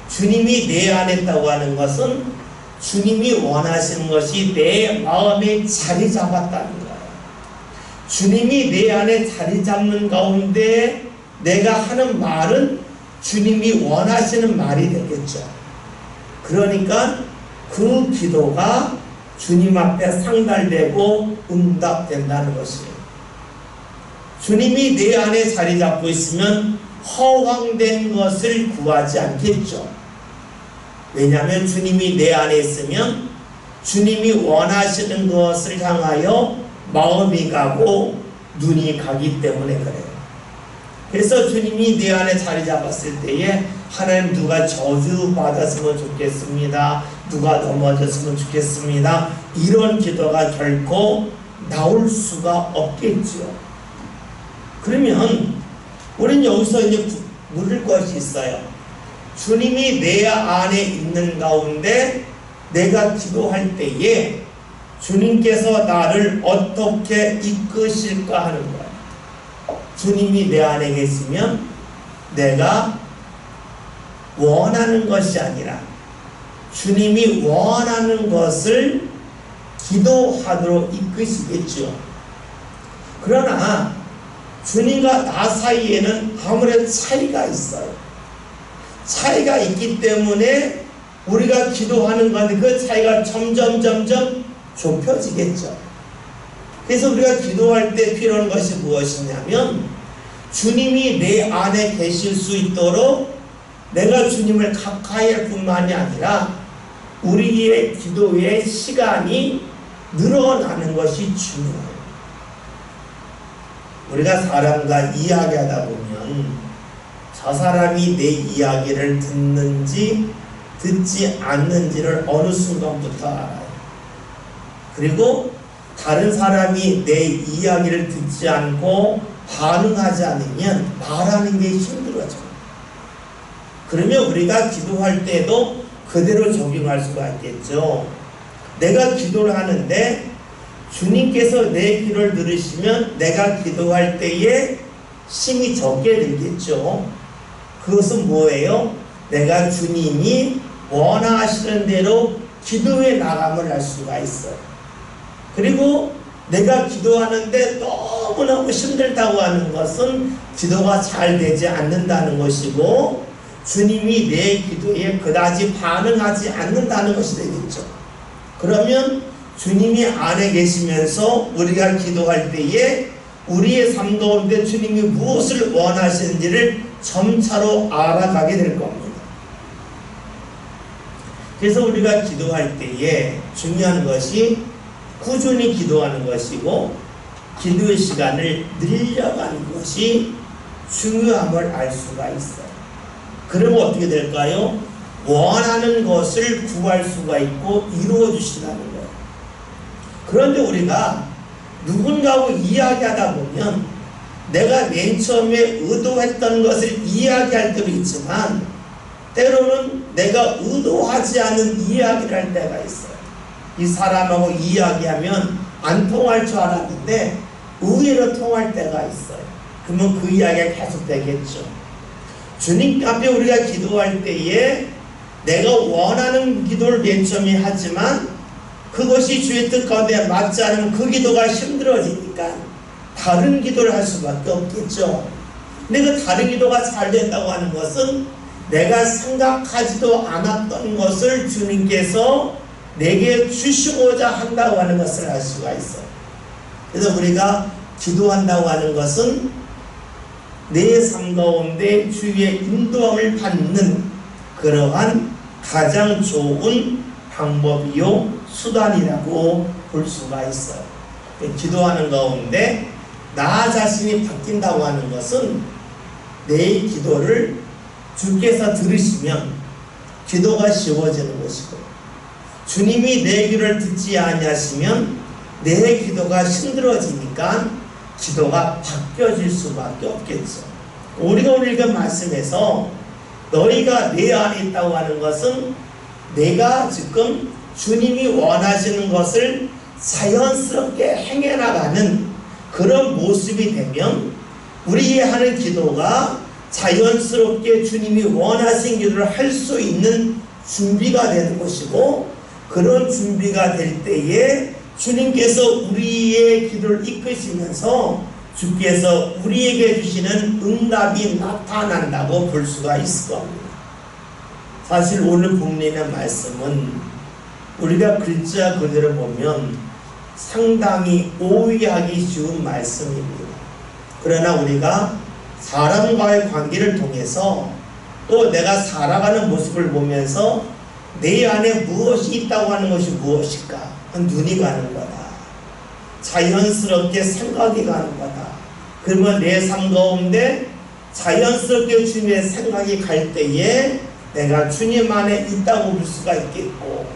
주님이 내 안에 있다고 하는 것은 주님이 원하시는 것이 내 마음에 자리 잡았다는 거예요. 주님이 내 안에 자리 잡는 가운데 내가 하는 말은 주님이 원하시는 말이 되겠죠. 그러니까 그 기도가 주님 앞에 상달되고 응답된다는 것이에요. 주님이 내 안에 자리 잡고 있으면 허황된 것을 구하지 않겠죠. 왜냐하면 주님이 내 안에 있으면 주님이 원하시는 것을 향하여 마음이 가고 눈이 가기 때문에 그래요. 그래서 주님이 내 안에 자리 잡았을 때에 하나님 누가 저주 받았으면 좋겠습니다. 누가 넘어졌으면 좋겠습니다. 이런 기도가 결코 나올 수가 없겠죠. 그러면 우리는 여기서 이제 물을 것이 있어요. 주님이 내 안에 있는 가운데 내가 기도할 때에 주님께서 나를 어떻게 이끄실까 하는 거예요. 주님이 내 안에 계시면 내가 원하는 것이 아니라 주님이 원하는 것을 기도하도록 이끄시겠죠. 그러나 주님과 나 사이에는 아무래도 차이가 있어요. 차이가 있기 때문에 우리가 기도하는 건데 그 차이가 점점 좁혀지겠죠. 그래서 우리가 기도할 때 필요한 것이 무엇이냐면 주님이 내 안에 계실 수 있도록 내가 주님을 가까이 할 뿐만이 아니라 우리의 기도의 시간이 늘어나는 것이 중요해요. 우리가 사람과 이야기하다 보면 저 사람이 내 이야기를 듣는지 듣지 않는지를 어느 순간부터 알아요. 그리고 다른 사람이 내 이야기를 듣지 않고 반응하지 않으면 말하는 게 힘들어져요. 그러면 우리가 기도할 때도 그대로 적용할 수가 있겠죠. 내가 기도를 하는데 주님께서 내 기도를 들으시면 내가 기도할 때에 힘이 적게 들겠죠. 그것은 뭐예요? 내가 주님이 원하시는 대로 기도에 나감을 할 수가 있어요. 그리고 내가 기도하는데 너무너무 힘들다고 하는 것은 기도가 잘 되지 않는다는 것이고 주님이 내 기도에 그다지 반응하지 않는다는 것이 되겠죠. 그러면 주님이 안에 계시면서 우리가 기도할 때에 우리의 삶 가운데 주님이 무엇을 원하시는지를 점차로 알아가게 될 겁니다. 그래서 우리가 기도할 때에 중요한 것이 꾸준히 기도하는 것이고 기도의 시간을 늘려가는 것이 중요함을 알 수가 있어요. 그러면 어떻게 될까요? 원하는 것을 구할 수가 있고 이루어 주신다는 거예요. 그런데 우리가 누군가하고 이야기하다 보면 내가 맨 처음에 의도했던 것을 이야기할 때도 있지만 때로는 내가 의도하지 않은 이야기를 할 때가 있어요. 이 사람하고 이야기하면 안 통할 줄 알았는데 의외로 통할 때가 있어요. 그러면 그 이야기가 계속 되겠죠. 주님 앞에 우리가 기도할 때에 내가 원하는 기도를 맨 처음에 하지만 그것이 주의 뜻 가운데 맞지 않으면 그 기도가 힘들어지니까 다른 기도를 할 수밖에 없겠죠. 근데 그 다른 기도가 잘 된다고 하는 것은 내가 생각하지도 않았던 것을 주님께서 내게 주시고자 한다고 하는 것을 알 수가 있어요. 그래서 우리가 기도한다고 하는 것은 내 삶 가운데 주의 인도함을 받는 그러한 가장 좋은 방법이요 수단이라고 볼 수가 있어요. 기도하는 가운데 나 자신이 바뀐다고 하는 것은 내 기도를 주께서 들으시면 기도가 쉬워지는 것이고 주님이 내 기도를 듣지 아니하시면 내 기도가 힘들어지니까 기도가 바뀌어질 수밖에 없겠죠. 우리가 오늘 읽은 말씀에서 너희가 내 안에 있다고 하는 것은 내가 지금 주님이 원하시는 것을 자연스럽게 행해나가는 그런 모습이 되면 우리의 하는 기도가 자연스럽게 주님이 원하신 기도를 할 수 있는 준비가 되는 것이고 그런 준비가 될 때에 주님께서 우리의 기도를 이끄시면서 주께서 우리에게 주시는 응답이 나타난다고 볼 수가 있을 겁니다. 사실 오늘 본문의 말씀은 우리가 글자 그대로 보면 상당히 오해하기 쉬운 말씀입니다. 그러나 우리가 사람과의 관계를 통해서 또 내가 살아가는 모습을 보면서 내 안에 무엇이 있다고 하는 것이 무엇일까? 눈이 가는 거다. 자연스럽게 생각이 가는 거다. 그러면 내 삶 가운데 자연스럽게 주님의 생각이 갈 때에 내가 주님 안에 있다고 볼 수가 있겠고,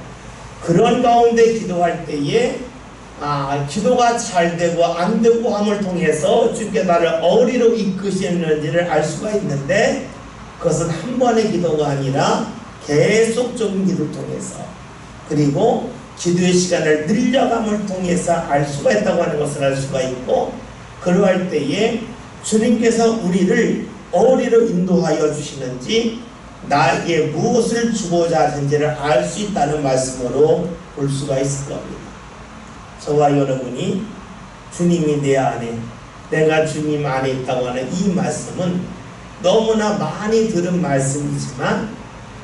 그런 가운데 기도할 때에 기도가 잘 되고 안 되고 함을 통해서 주께 나를 어디로 이끄시는지를 알 수가 있는데, 그것은 한 번의 기도가 아니라 계속적인 기도를 통해서, 그리고 기도의 시간을 늘려감을 통해서 알 수가 있다고 하는 것을 알 수가 있고, 그러할 때에 주님께서 우리를 어디로 인도하여 주시는지, 나에게 무엇을 주고자 하는지를 알 수 있다는 말씀으로 볼 수가 있을 겁니다. 저와 여러분이 주님이 내 안에, 내가 주님 안에 있다고 하는 이 말씀은 너무나 많이 들은 말씀이지만,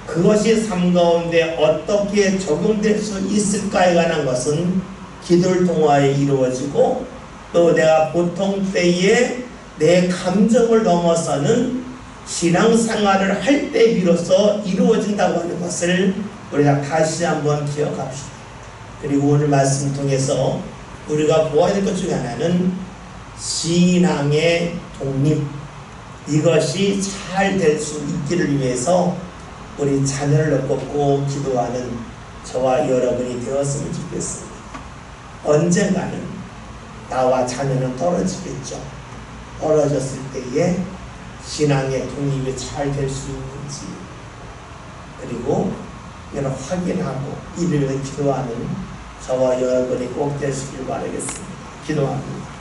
그것이 삶 가운데 어떻게 적용될 수 있을까에 관한 것은 기도를 통하여 이루어지고, 또 내가 보통 때에 내 감정을 넘어서는 신앙생활을 할 때 비로소 이루어진다고 하는 것을 우리가 다시 한번 기억합시다. 그리고 오늘 말씀 통해서 우리가 보아야 될 것 중에 하나는 신앙의 독립, 이것이 잘 될 수 있기를 위해서 우리 자녀를 놓고 꼭 기도하는 저와 여러분이 되었으면 좋겠습니다. 언젠가는 나와 자녀는 떨어지겠죠. 떨어졌을 때에 신앙의 독립이 잘 될 수 있는지, 그리고 이걸 확인하고 이를 위해 기도하는 저와 여러분이 꼭 되시길 바라겠습니다. 기도합니다.